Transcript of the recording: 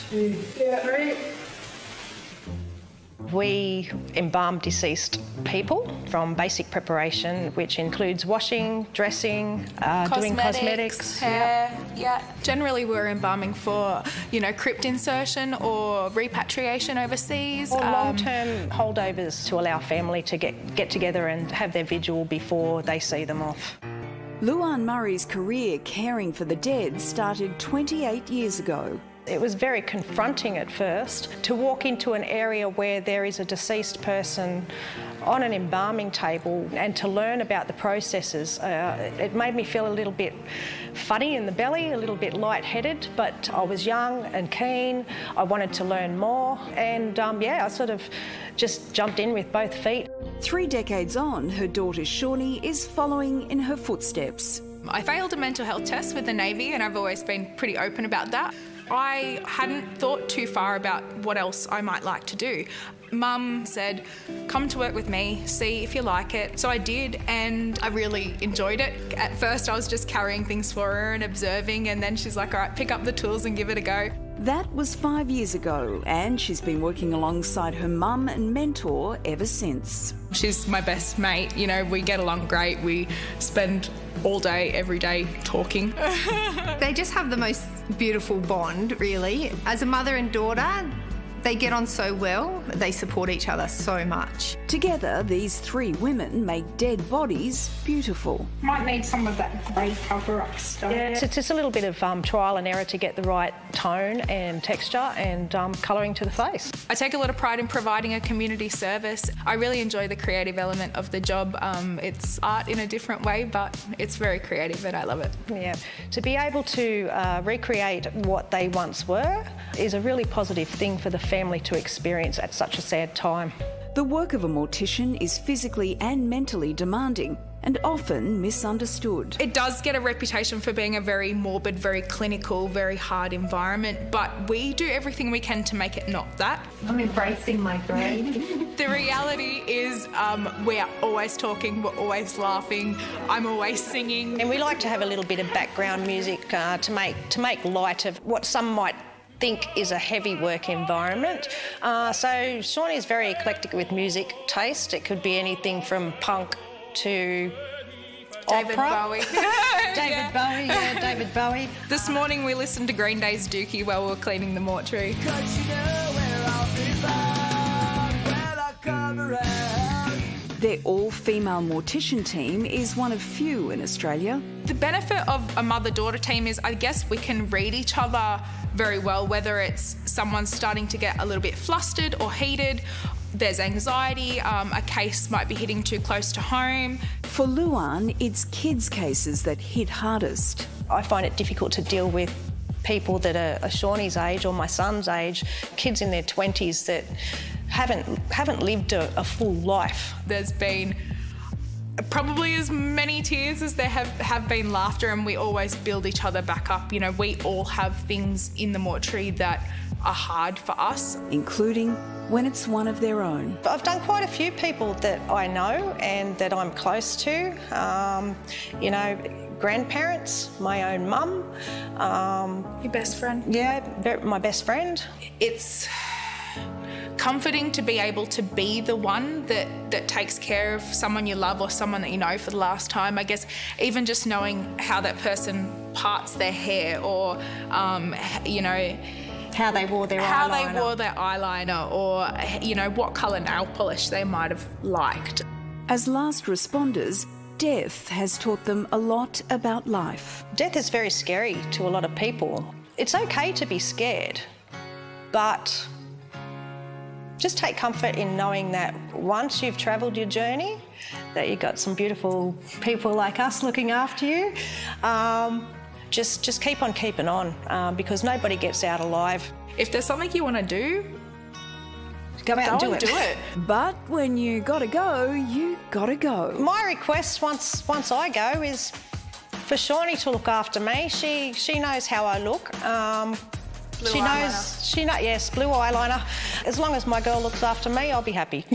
2, 3. We embalm deceased people from basic preparation, which includes washing, dressing, doing cosmetics. Hair, yeah. Generally we're embalming for, crypt insertion or repatriation overseas. Or long-term holdovers to allow family to get together and have their vigil before they see them off. Lou-Anne Murray's career caring for the dead started 28 years ago. It was very confronting at first to walk into an area where there is a deceased person on an embalming table and to learn about the processes. It made me feel a little bit funny in the belly, a little bit lightheaded, but I was young and keen. I wanted to learn more and, I sort of just jumped in with both feet. 3 decades on, her daughter Shawnee is following in her footsteps. I failed a mental health test with the Navy and I've always been pretty open about that. I hadn't thought too far about what else I might like to do. Mum said, come to work with me, see if you like it. So I did and I really enjoyed it. At first I was just carrying things for her and observing, and then she's like, all right, pick up the tools and give it a go. That was 5 years ago, and she's been working alongside her mum and mentor ever since. She's my best mate, we get along great. We spend all day, every day talking. They just have the most beautiful bond, really. As a mother and daughter, they get on so well. They support each other so much. Together, these 3 women make dead bodies beautiful. Might need some of that grey cover-up stuff. Yeah, it's just a little bit of trial and error to get the right tone and texture and colouring to the face. I take a lot of pride in providing a community service. I really enjoy the creative element of the job. It's art in a different way, but it's very creative and I love it. Yeah, to be able to recreate what they once were is a really positive thing for the family to experience at such a sad time. The work of a mortician is physically and mentally demanding and often misunderstood. It does get a reputation for being a very morbid, very clinical, very hard environment, but we do everything we can to make it not that. I'm embracing my grave. The reality is we're always talking, we're always laughing, I'm always singing. And we like to have a little bit of background music to make light of what some might think is a heavy work environment. So Shawnee is very eclectic with music taste. It could be anything from punk to David opera. Bowie. David Bowie. This morning we listened to Green Day's Dookie while we were cleaning the mortuary. Their all-female mortician team is one of few in Australia. The benefit of a mother-daughter team is, I guess, we can read each other very well, whether it's someone starting to get a little bit flustered or heated, there's anxiety, a case might be hitting too close to home. For Lou-Anne, it's kids' cases that hit hardest. I find it difficult to deal with people that are Shawnee's age or my son's age, kids in their 20s that haven't lived a full life. There's been probably as many tears as there have been laughter, and we always build each other back up. We all have things in the mortuary that are hard for us. Including when it's one of their own. I've done quite a few people that I know and that I'm close to. Grandparents, my own mum. Your best friend? Yeah, my best friend. It's comforting to be able to be the one that takes care of someone you love or someone that you know for the last time. I guess even just knowing how that person parts their hair or, how they wore their eyeliner or, what colour nail polish they might have liked. As last responders, death has taught them a lot about life. Death is very scary to a lot of people. It's okay to be scared, but just take comfort in knowing that once you've travelled your journey, that you've got some beautiful people like us looking after you. Just keep on keeping on because nobody gets out alive. If there's something you want to do, go out and do it. But when you gotta go, you gotta go. My request once I go is for Shawnee to look after me. She knows how I look. Yes, blue eyeliner. As long as my girl looks after me, I'll be happy.